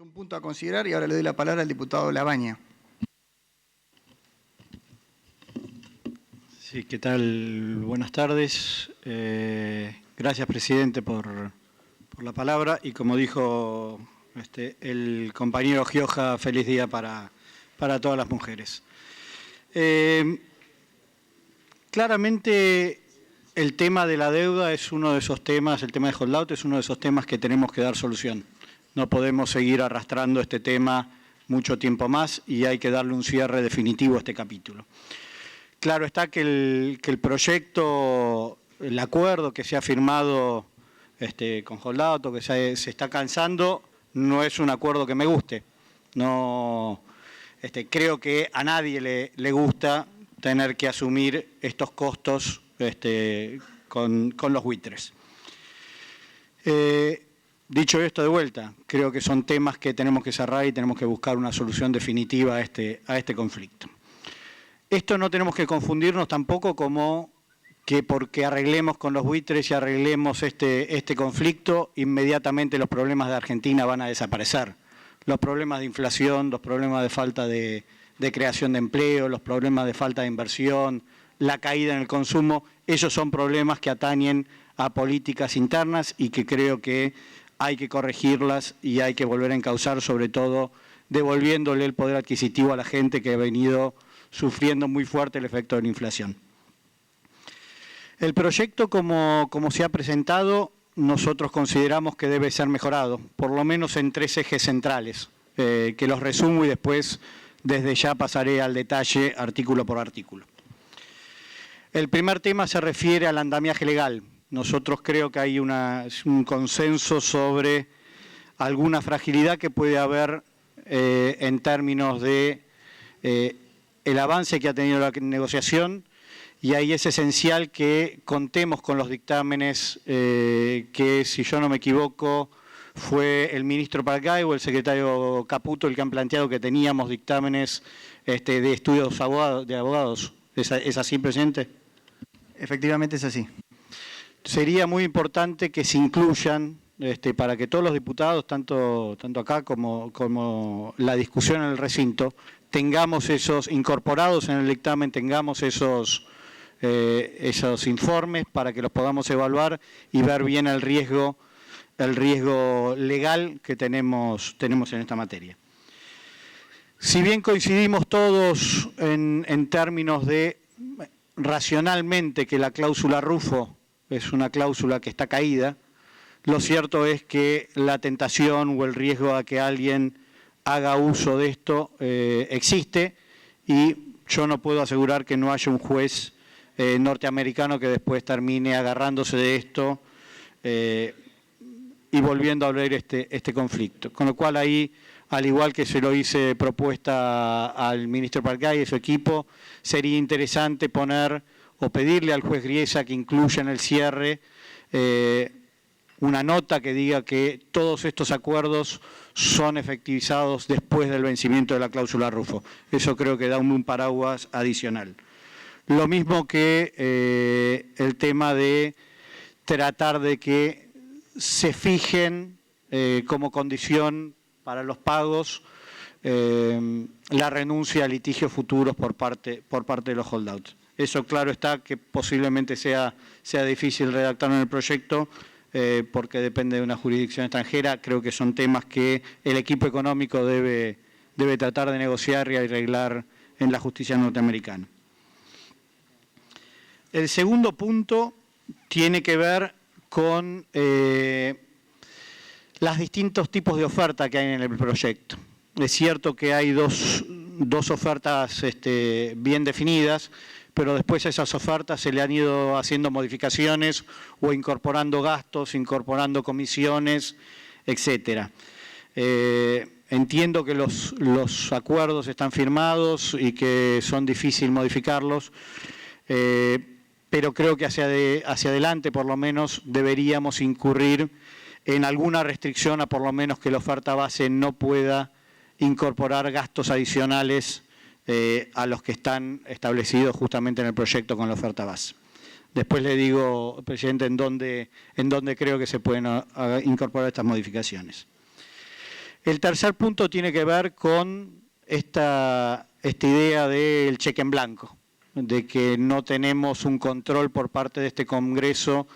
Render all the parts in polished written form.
un punto a considerar y ahora le doy la palabra al diputado Labaña. Sí, ¿qué tal? Buenas tardes. Gracias, presidente, por la palabra. Y como dijo el compañero Gioja, feliz día para todas las mujeres. Claramente el tema de la deuda es uno de esos temas, el tema de holdout es uno de esos temas que tenemos que dar solución. No podemos seguir arrastrando este tema mucho tiempo más y hay que darle un cierre definitivo a este capítulo. Claro está que el proyecto, el acuerdo que se ha firmado con holdout o que se está alcanzando, no es un acuerdo que me guste. No, creo que a nadie le gusta tener que asumir estos costos con los buitres. Dicho esto de vuelta, creo que son temas que tenemos que cerrar y tenemos que buscar una solución definitiva a este conflicto. Esto no tenemos que confundirnos tampoco como que porque arreglemos con los buitres y arreglemos este conflicto, inmediatamente los problemas de Argentina van a desaparecer. Los problemas de inflación, los problemas de falta de creación de empleo, los problemas de falta de inversión, la caída en el consumo, esos son problemas que atañen a políticas internas y que creo que hay que corregirlas y hay que volver a encauzar, sobre todo devolviéndole el poder adquisitivo a la gente que ha venido sufriendo muy fuerte el efecto de la inflación. El proyecto, como se ha presentado, nosotros consideramos que debe ser mejorado, por lo menos en 3 ejes centrales, que los resumo y después desde ya pasaré al detalle artículo por artículo. El primer tema se refiere al andamiaje legal. Nosotros creo que hay un consenso sobre alguna fragilidad que puede haber en términos de el avance que ha tenido la negociación, y ahí es esencial que contemos con los dictámenes que, si yo no me equivoco, fue el ministro Pargay o el secretario Caputo el que han planteado que teníamos dictámenes de estudios de abogados. ¿Es así, presidente? Efectivamente es así. Sería muy importante que se incluyan, para que todos los diputados, tanto acá como la discusión en el recinto, tengamos esos incorporados en el dictamen, tengamos esos informes para que los podamos evaluar y ver bien el riesgo legal que tenemos en esta materia. Si bien coincidimos todos en términos de racionalmente que la cláusula Rufo es una cláusula que está caída, lo cierto es que la tentación o el riesgo a que alguien haga uso de esto existe, y yo no puedo asegurar que no haya un juez norteamericano que después termine agarrándose de esto y volviendo a abrir este conflicto. Con lo cual ahí, al igual que se lo hice propuesta al ministro Pargay y su equipo, sería interesante poner o pedirle al juez Griesa que incluya en el cierre una nota que diga que todos estos acuerdos son efectivizados después del vencimiento de la cláusula Rufo. Eso creo que da un paraguas adicional. Lo mismo que el tema de tratar de que se fijen como condición para los pagos la renuncia a litigios futuros por parte de los holdouts. Eso claro está que posiblemente sea difícil redactarlo en el proyecto porque depende de una jurisdicción extranjera. Creo que son temas que el equipo económico debe tratar de negociar y arreglar en la justicia norteamericana. El segundo punto tiene que ver con los distintos tipos de oferta que hay en el proyecto. Es cierto que hay dos ofertas bien definidas, pero después a esas ofertas se le han ido haciendo modificaciones o incorporando gastos, incorporando comisiones, etcétera. Entiendo que los acuerdos están firmados y que son difíciles modificarlos, pero creo que hacia adelante por lo menos deberíamos incurrir en alguna restricción a por lo menos que la oferta base no pueda incorporar gastos adicionales a los que están establecidos justamente en el proyecto con la oferta base. Después le digo, presidente, en dónde creo que se pueden incorporar estas modificaciones. El tercer punto tiene que ver con esta idea del cheque en blanco, de que no tenemos un control por parte de este Congreso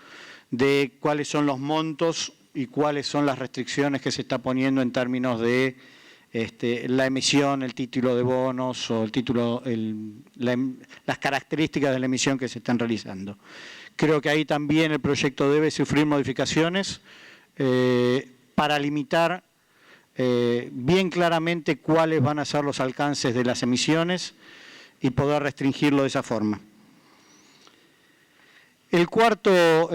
de cuáles son los montos y cuáles son las restricciones que se está poniendo en términos de la emisión, el título de bonos o las características de la emisión que se están realizando. Creo que ahí también el proyecto debe sufrir modificaciones para limitar bien claramente cuáles van a ser los alcances de las emisiones y poder restringirlo de esa forma. El cuarto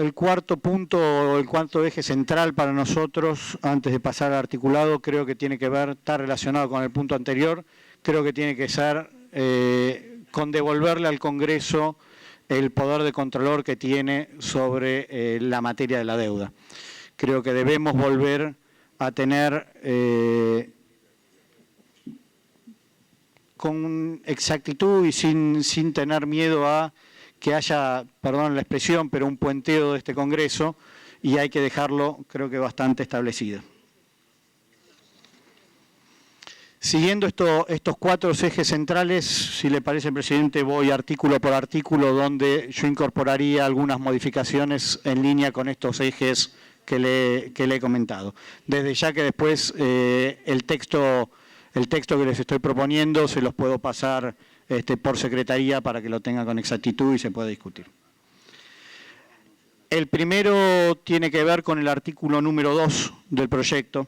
punto, el cuarto eje central para nosotros, antes de pasar al articulado, creo que está relacionado con el punto anterior, creo que tiene que ser con devolverle al Congreso el poder de controlor que tiene sobre la materia de la deuda. Creo que debemos volver a tener con exactitud y sin tener miedo a que haya, perdón la expresión, pero un puenteo de este Congreso, y hay que dejarlo, creo que bastante establecido. Siguiendo estos cuatro ejes centrales, si le parece, presidente, voy artículo por artículo, donde yo incorporaría algunas modificaciones en línea con estos ejes que le he comentado. Desde ya que después el texto que les estoy proponiendo se los puedo pasar por secretaría para que lo tenga con exactitud y se pueda discutir. El primero tiene que ver con el artículo número 2 del proyecto.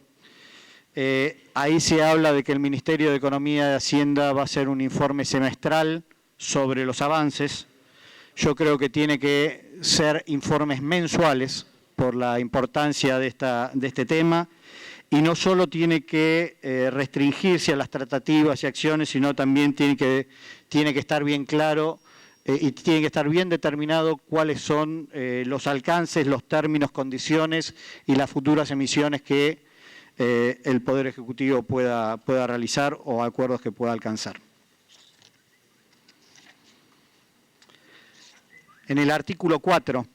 Ahí se habla de que el Ministerio de Economía y Hacienda va a hacer un informe semestral sobre los avances. Yo creo que tiene que ser informes mensuales por la importancia de este tema. Y no solo tiene que restringirse a las tratativas y acciones, sino también tiene que estar bien claro y tiene que estar bien determinado cuáles son los alcances, los términos, condiciones y las futuras emisiones que el Poder Ejecutivo pueda realizar o acuerdos que pueda alcanzar. En el artículo 4.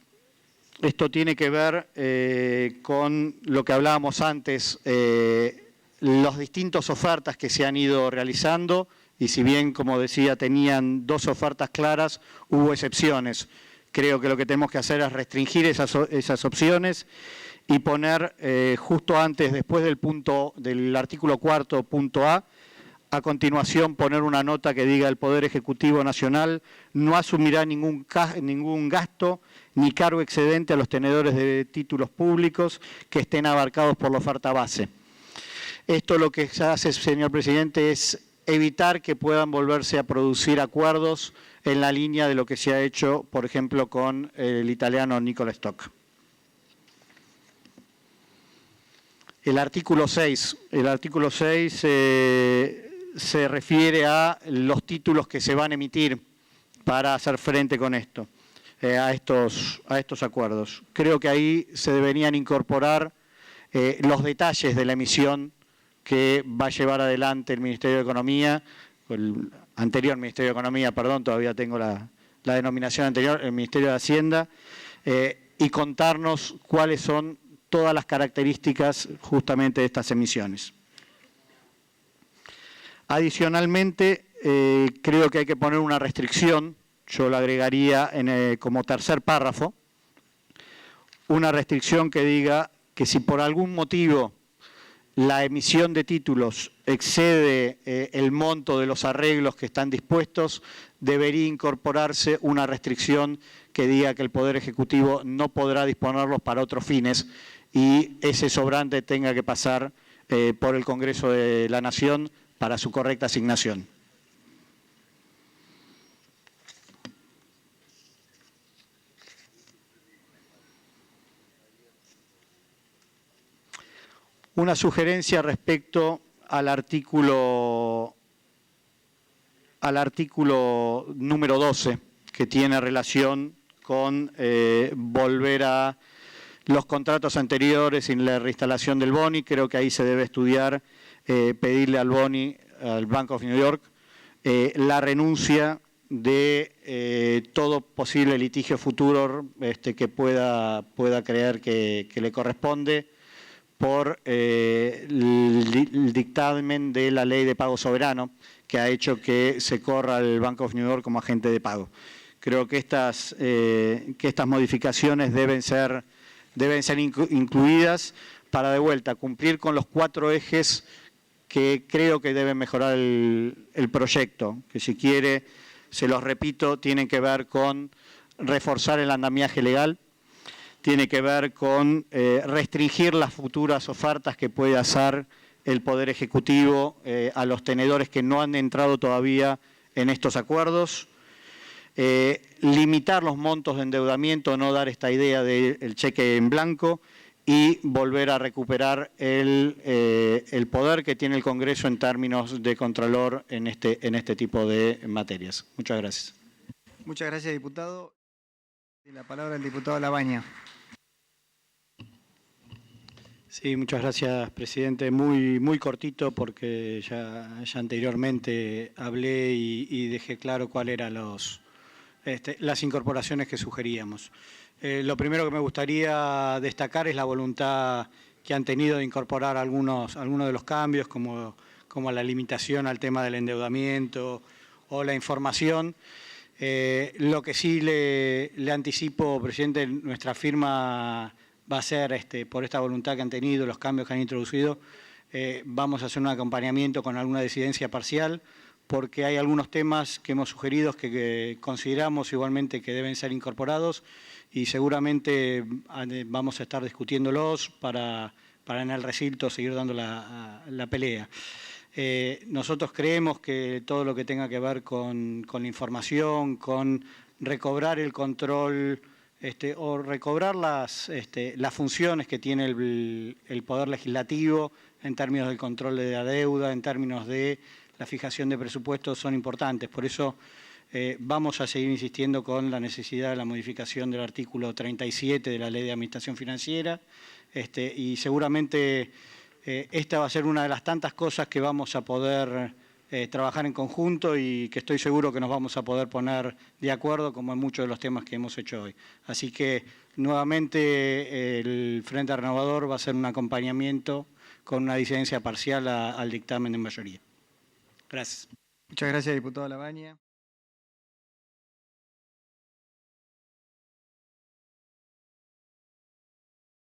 Esto tiene que ver con lo que hablábamos antes, las distintas ofertas que se han ido realizando y si bien, como decía, tenían dos ofertas claras, hubo excepciones. Creo que lo que tenemos que hacer es restringir esas opciones y poner justo antes, después del artículo 4, punto A continuación poner una nota que diga el Poder Ejecutivo Nacional no asumirá ningún gasto ni cargo excedente a los tenedores de títulos públicos que estén abarcados por la oferta base. Esto lo que se hace, señor presidente, es evitar que puedan volverse a producir acuerdos en la línea de lo que se ha hecho, por ejemplo, con el italiano Nicola Stock. El artículo 6. El artículo 6 se refiere a los títulos que se van a emitir para hacer frente con esto, a estos acuerdos. Creo que ahí se deberían incorporar los detalles de la emisión que va a llevar adelante el Ministerio de Economía, el anterior Ministerio de Economía, perdón, todavía tengo la denominación anterior, el Ministerio de Hacienda, y contarnos cuáles son todas las características justamente de estas emisiones. Adicionalmente, creo que hay que poner una restricción, yo la agregaría como tercer párrafo, una restricción que diga que si por algún motivo la emisión de títulos excede el monto de los arreglos que están dispuestos, debería incorporarse una restricción que diga que el Poder Ejecutivo no podrá disponerlos para otros fines y ese sobrante tenga que pasar por el Congreso de la Nación para su correcta asignación. Una sugerencia respecto al artículo número 12, que tiene relación con volver a los contratos anteriores y la reinstalación del boni. Creo que ahí se debe estudiar, pedirle al boni, al Bank of New York, la renuncia de todo posible litigio futuro que pueda creer que le corresponde, por el dictamen de la ley de pago soberano, que ha hecho que se corra el Bank of New York como agente de pago. Creo que estas modificaciones deben ser incluidas para, de vuelta, cumplir con los 4 ejes que creo que deben mejorar el proyecto, que si quiere, se los repito, tienen que ver con reforzar el andamiaje legal, tiene que ver con restringir las futuras ofertas que puede hacer el Poder Ejecutivo a los tenedores que no han entrado todavía en estos acuerdos, limitar los montos de endeudamiento, no dar esta idea del cheque en blanco y volver a recuperar el poder que tiene el Congreso en términos de contralor en este tipo de materias. Muchas gracias. Muchas gracias, diputado. La palabra al diputado Labaña. Sí, muchas gracias, presidente. Muy cortito porque ya anteriormente hablé y dejé claro cuáles eran las incorporaciones que sugeríamos. Lo primero que me gustaría destacar es la voluntad que han tenido de incorporar algunos de los cambios, como la limitación al tema del endeudamiento o la información. Lo que sí le anticipo, presidente, nuestra firma va a ser, por esta voluntad que han tenido, los cambios que han introducido, vamos a hacer un acompañamiento con alguna disidencia parcial, porque hay algunos temas que hemos sugerido que consideramos igualmente que deben ser incorporados y seguramente vamos a estar discutiéndolos para en el recinto seguir dando la pelea. Nosotros creemos que todo lo que tenga que ver con la información, con recobrar el control o recobrar las funciones que tiene el Poder Legislativo en términos del control de la deuda, en términos de la fijación de presupuestos, son importantes. Por eso vamos a seguir insistiendo con la necesidad de la modificación del artículo 37 de la Ley de Administración Financiera y seguramente esta va a ser una de las tantas cosas que vamos a poder trabajar en conjunto y que estoy seguro que nos vamos a poder poner de acuerdo como en muchos de los temas que hemos hecho hoy. Así que nuevamente el Frente Renovador va a ser un acompañamiento con una disidencia parcial al dictamen de mayoría. Gracias. Muchas gracias, diputado Labaña.